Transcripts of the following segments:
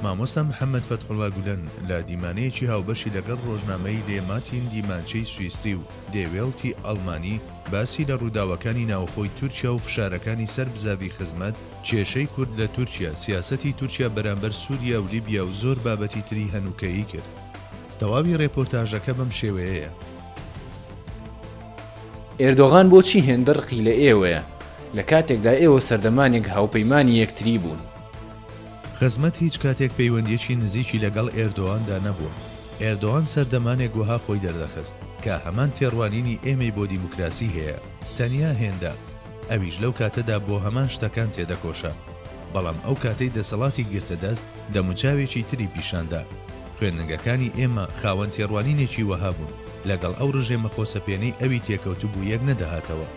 مامۆستا محەممەد فەتحوڵا گولەن لە دیمانەیەکی هاوبەشی لەگەڵ ڕۆژنامەی لێماتین دیمانچەی سویسری و دێوێڵتی ئەڵمانی باسی لە ڕووداوەکانی ناوخۆی تورکیا و فشارەکانی سەر بزاوی خزمەت، کێشەی کورد لە تورکیا، سیاسەتی تورکیا بەرامبەر سووریا و لیبیا و زۆر بابەتی تری هەنووکەیی کرد. تەواوی ڕێپۆرتاژەکە بەم شێوەیەیە. ئێردۆغان بۆچی هێندە ڕقی لە ئێوەیە لە کاتێکدا ئێوە سەردەمانێک هاوپەیمانی یەکتری بوون؟ خزمەت هیچ کاتێک پەیوەندیەکی نزیکی لەگەڵ ئێردۆغاندا نەبووە. ئێردۆغان سەردەمانێک وەها خۆی دەردەخست کە هەمان تێڕوانینی ئێمەی بۆ دیموکراسی هەیە، تەنیا هێندە. ئەویش لەو کاتەدا بۆ هەمان شتەکان تێدەکۆشە، بەڵام ئەو کاتەی دەسەڵاتی گرتە دەست دەموچاوێکی تری پیشاندا. خوێندنگەکانی ئێمە خاوەن تێڕوانینێکی وەها بوون، لەگەڵ ئەو ڕژێمە خۆسەپێنەی ئەوی تێکەوتو بوو یەک نەدەهاتەوە.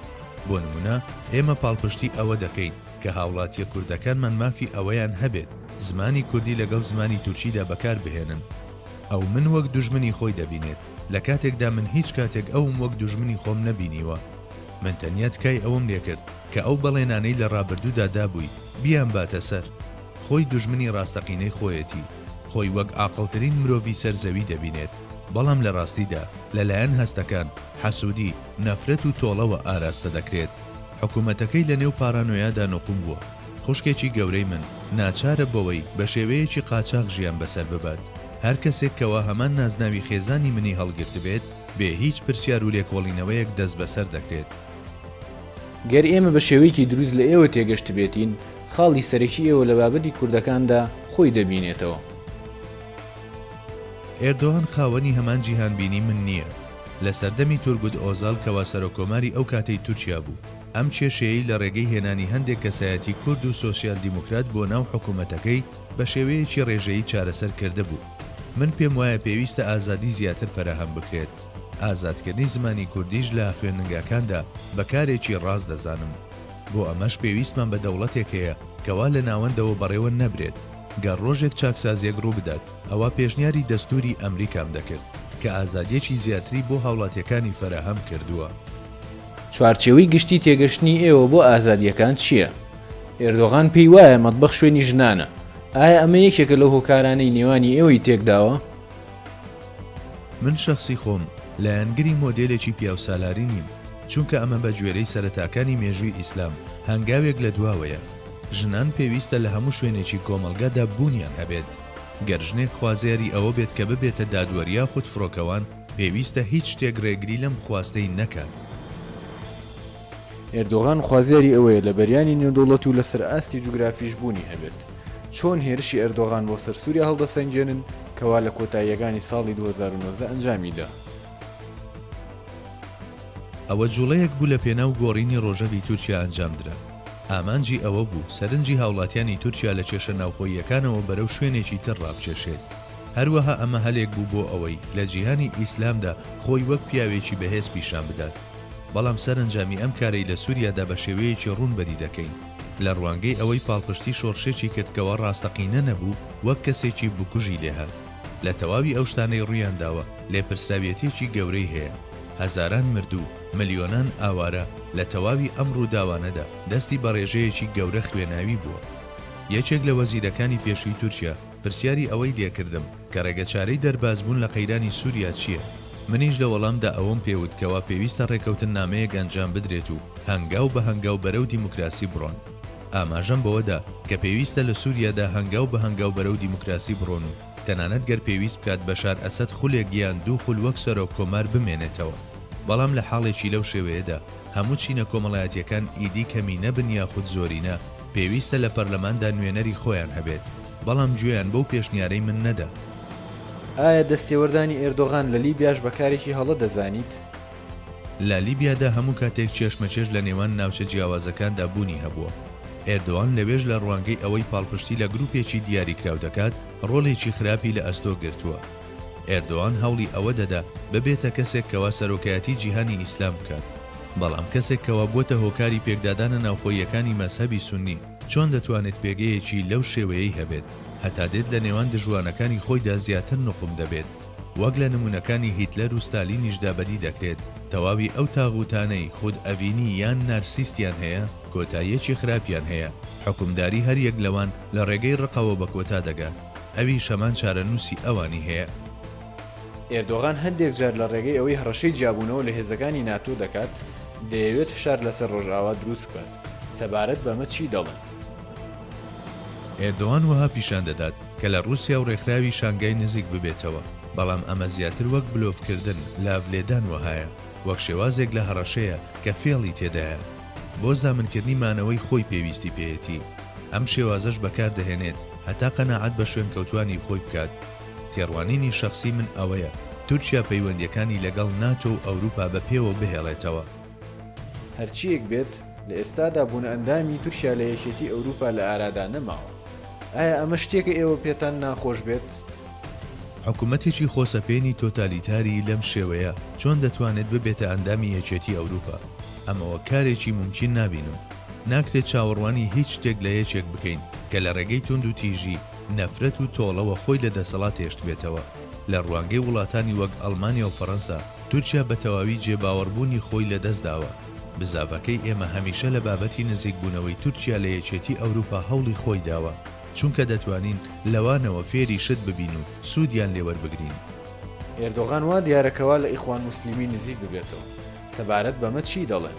بۆ نمونە ئێمە پاڵپشتی ئەوە دەکەین کە هاوڵاتیە کوردەکانمان مافی ئەوەیان هەبێت زمانی کوردی لەگەڵ زمانی تورکیدا بەکار بهێنن. ئەو من وەک دوژمنی خۆی دەبینێت لە کاتێکدا من هیچ کاتێک ئەوم وەک دوژمنی خۆم نەبینیوە. من تەنیا تکای ئەوم لێکرد کە ئەو بەڵێنانەی لە ڕابردوودا دابووی بیان باتە سەر. خۆی دوژمنی ڕاستەقینەی خۆیەتی، خۆی وەک عاقڵترین مرۆڤی سەرزەوی دەبینێت، بەڵام لە ڕاستیدا لەلایەن هەستەکان حەسوودی، نەفرەت و تۆڵەوە ئاراستە دەکرێت. حکوومەتەکەی لە نێو پارانۆیادا نۆقم بووە. خوشکێکی گەورەی من ناچارە بەوەی بە شێوەیەکی قاچاق ژیان بەسەر ببات. هەر کەسێک کەوا هەمان نازناوی خێزانی منی هەڵگرت بێت بێ هیچ پرسیار و لێکۆڵینەوەیەک دەست بەسەر دەکرێت. گەر ئێمە بە شێوەیەکی دروست لە ئێوە تێگەشت بێتین، خاڵی سەرەکی ئێوە لە بابەتی کوردەکاندا خۆی دەبینێتەوە. ئێردۆغان خاوەنی هەمان جیهانبینی من نییە. لە سەردەمی تورگود ئۆزاڵ کەوا سەرۆکۆماری ئەو کاتەی تورکیا بوو، ئەم کێشەیەی لە ڕێگەی هێنانی هەندێک کەسایەتی کورد و سۆسیال دیموکرات بۆ ناو حکوومەتەکەی بە شێوەیەکی ڕێژەیی چارەسەر کرده بوو. من پێم وایە پێویستە ئازادی زیاتر فراهەم بکرێت. ئازادکردنی زمانی کوردیش لە خوێندنگاکاندا بەکارێکی ڕاست دەزانم. بۆ ئەمەش پێویستمان بە دەوڵەتێک هەیە کەوا لە ناوەندەوە بەڕێوە نەبرێت. گەر ڕۆژێک چاکسازیەک ڕوو بدات، ئەوە پێشنیاری دەستوری ئەمریکام دەکرد کە ئازادیەکی زیاتری بۆ هاوڵاتیەکانی فراهەم کردووە. چوارچێوەی گشتی تێگەشتنی ئێوە بۆ ئازادیەکان چییە؟ ئێردۆغان پێی وایە مەتبەخ شوێنی ژنانە. ئایا ئەمە یەکێکە لەو هۆکارانەی نێوانی ئێوەی تێکداوە؟ من شخصی خۆم لایەنگری مۆدێلێکی پیاوسالاری نیم، چونکە ئەمە بە گوێرەی سەرەتاکانی مێژووی ئیسلام هەنگاوێک لە دواوەیە. ژنان پێویستە لە هەموو شوێنێکی کۆمەلگادا بوونیان هەبێت. گەر ژنێک خوازیاری ئەوە بێت کە ببێتە دادوەریا خود فڕۆکەوان، پێویستە هیچ شتێک ڕێگری لەم خواستەی نەکات. ئێردۆغان خوازیاری ئەوەیە لە بەریانی نێودەوڵەت و لەسەر ئاستی جوگرافیش بوونی هەبێت. چۆن هێرشی ئێردۆغان بۆ سەر سووریا هەڵدەسەنجێنن کەوا لە کۆتاییەکانی ساڵی 2019 ئەنجامیدا؟ ئەوە جوڵەیەک بوو لە پێناو گۆڕینی ڕۆژەوی تورکیا ئەنجامدرا. ئامانجی ئەوە بوو سەرنجی هاوڵاتیانی تورکیا لە کێشە ناوخۆییەکانەوە بەرەو شوێنێکی تر ڕابچێشێت. هەروەها ئەمە هەلێک بوو بۆ ئەوەی لە جیهانی ئیسلامدا خۆی وەک پیاوێکی بەهێز پیشان بدات. بەڵام سەرنجامی ئەم کارەی لە سووریادا بە شێوەیەکی ڕوونبەری دەکەین لە ڕوانگەی ئەوەی پاڵپشتی شۆڕشێکی کردکەوە ڕاستەقینە نەبوو، وەک کەسێکی بکوژی لێهات. لە تەواوی ئەو شتانەی ڕوویانداوە لێپرسراویەتێکی گەورەی هەیە. هەزاران مردوو، ملیۆنان ئاوارە لە تەواوی ئەم ڕووداوانەدا دەستی بە ڕێژەیەکی گەورە خوێناوی بووە. یەکێک لە وەزیرەکانی پێشووی تورکیا پرسیاری ئەوەی لێکردم کە ڕێگەچارەی دەربازبوون لە قەیرانی سووریا چییە؟ منیش لە وەڵامدا ئەوەم پێوت کەوا پێویستە ڕێکەوتن نامەیەک ئەنجام بدرێت و هەنگاو بە هەنگاو بەرەو دیموکراسی بڕۆن. ئاماژەم بەوەدا کە پێویستە لە سووریادا هەنگاو بە هەنگاو بەرەو دیموکراسی بڕۆن و تەنانەت گەر پێویست بکات بەشار ئەسەد خولێک یان دوو خول وەک سەرۆک کۆمار بمێنێتەوە. بەڵام لە حاڵێکی لەو شێوەیەدا هەموو چینە کۆمەڵایەتیەکان ئیدی کەمی نەبن یاخود زۆرینە پێویستە لە پەرلەماندا نوێنەری خۆیان هەبێت، بەڵام گوێیان بەو پێشنیارەی من نەدا. ئایا دەستێوەردانی ئێردۆغان لە لیبیاش بەکارێکی هەڵە دەزانیت؟ لە لیبیادا هەموو کاتێک چێشمەچێش لە نێوان ناوچە جیاوازەکاندا بوونی هەبووە. ئێردۆغان لەوێژ لە ڕوانگەی ئەوەی پاڵپشتی لە گروپێکی دیاریکراو دەکات ڕۆڵێکی خراپی لە ئەستۆ گرتووە. ئێردۆغان هەوڵی ئەوە دەدا ببێتە کەسێک کەوا سەرۆکایەتی جیهانی ئیسلام بکات، بەڵام کەسێک کەوا بووەتە هۆکاری پێکدادانە ناوخۆیەکانی مەزهەبی سونی چۆن دەتوانێت پێگەیەکی لەو شێوەیەی هەبێت هەتا دێت لە نێوان دژوانەکانی خۆیدا زیاتر نقم دەبێت، وەک لە نمونونەکانی هیتلەر و ستالینیشدا بەدی دەکرێت. تەواوی ئەو تاغوتانەی خود ئەڤینی یان نارسیستیان هەیە کۆتاییەکی خراپیان هەیە. حکومداری هەر یەک لەوان لە ڕێگەی ڕقەوە بە کۆتا دەگات. ئەوی شەمان چارەنووسی ئەوانی هەیە. ئێردۆغان هەندێک جار لە ڕێگەی ئەوەی هەڕەشەی جیابوونەوە لە هێزەکانی ناتۆ دەکات دەیەوێت فشار لەسەر ڕۆژئاوا دروست بکات. سەبارەت بەمە چی دەڵێن؟ ئێردۆغان وەها پیشان دەدات کە لە رووسیا و ڕێکخراوی شانگای نزیک ببێتەوە، بەڵام ئەمە زیاتر وەک بلۆفکردن لاڤلێدان وهایە، وەک شێوازێک لە هەڕەشەیە کە فێڵی تێدایە بۆ زامنکردنی مانەوەی خۆی پێویستی پێیەتی. ئەم شێوازەش بەکاردەهێنێت هەتا قەناعەت بە شوێن کەوتوانی خۆی بکات. تێڕوانینی شخصی من ئەوەیە تورکیا پەیوەندیەکانی لەگەڵ ناتۆ و ئەوروپا بە پێوە بهێڵێتەوە. هەرچیەک بێت لە ئێستادا بوون ئەندامی تورکیا لە یەکێتی ئەوروپا لە ئارادا نەماوە. ئایا ئەمە شتێکە ئێوە پێتان ناخۆش بێت؟ حکوومەتێکی خۆسەپێنی تۆتالیتاری لەم شێوەیە چۆن دەتوانێت ببێتە ئەندامی یەکێتی ئەوروپا؟ ئەمەوە کارێکی ممکن نابینم. ناکرێت چاوەڕوانی هیچ شتێک لە یەکێک بکەین کە لە ڕێگەی تونند و تیژی نەفرەت و تۆڵەوە خۆی لە دەسەڵات هێشت بێتەوە. لە ڕوانگەی وڵاتانی وەک ئەڵمانیا و فەڕەنسا تورکیا بە تەواوی جێباوەڕبوونی خۆی لەدەستداوە. بزافەکەی ئێمە هەمیشە لە بابەتی نزیکبوونەوەی تورکیا لە یەکێتی ئەوروپا هەوڵی خۆی داوە، چونکە دەتوانین لەوانەوە فێری شت ببین و سوودیان لێوەربگرین. ئێردۆغان وا دیارەکەوا لە ئیخوان موسلیمی نزیک ببێتەوە. سەبارەت بەمە چی دەڵێن؟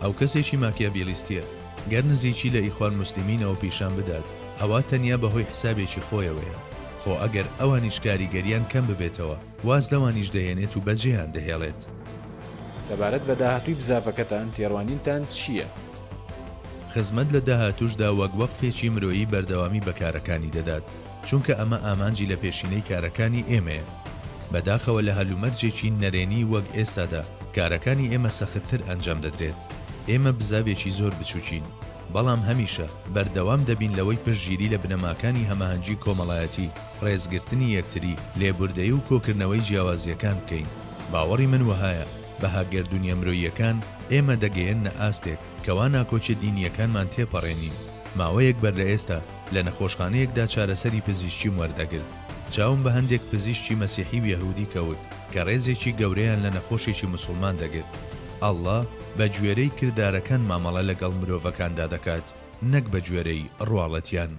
ئەو کەسێکی ماکیاڤێلیستیە، گەر نزیکی لە ئیخوان موسلیمینەوە پیشان بدات ئەوە تەنیا بەهۆی حسابێکی خۆیەوەیە. خۆ ئەگەر ئەوانیش کاریگەریان کەم ببێتەوە واز لەوانیش دەهێنێت و بەجێیان دەهێڵێت. سەبارەت بە داهاتووی بزافەکەتان تێڕوانینتان چییە؟ خزمەت لە داهاتوشدا وەک وەقفێکی مرۆیی بەردەوامی بەکارەکانی دەدات، چونکە ئەمە ئامانجی لە پێشینەی کارەکانی ئێمەیە. بەداخەوە لە هەلومەرجێکی نەرێنی وەک ئێستادا کارەکانی ئێمە سەختتر ئەنجام دەدرێت. ئێمە بزاوێکی زۆر بچووکین، بەڵام هەمیشە بەردەوام دەبین لەوەی پشتگیری لە بنەماکانی هەماهەنگی کۆمەڵایەتی، ڕێزگرتنی یەکتری، لێبوردەیی و کۆکردنەوەی جیاوازیەکان بکەین. باوەڕی من وهایە بە هاگردونیە مرۆییەکان ئێمە دەگەیەنە ئاستێک کەوا ناکۆچە دینیەکانمان تێپەڕێنین. ماوەیەک بەر لە ئێستا لە نەخۆشخانەیەکدا چارەسەری پزیشکی وەردەگرت. چاوم بە هەندێک پزیشکی مەسیحی و یەهودی کەوت کە ڕێزێکی گەورەیان لە نەخۆشێکی موسڵمان دەگرت. ئەڵڵا بە گوێرەی کردارەکان مامەڵە لەگەڵ مرۆڤەکاندا دەکات، نەک بە گوێرەی ڕواڵەتیان.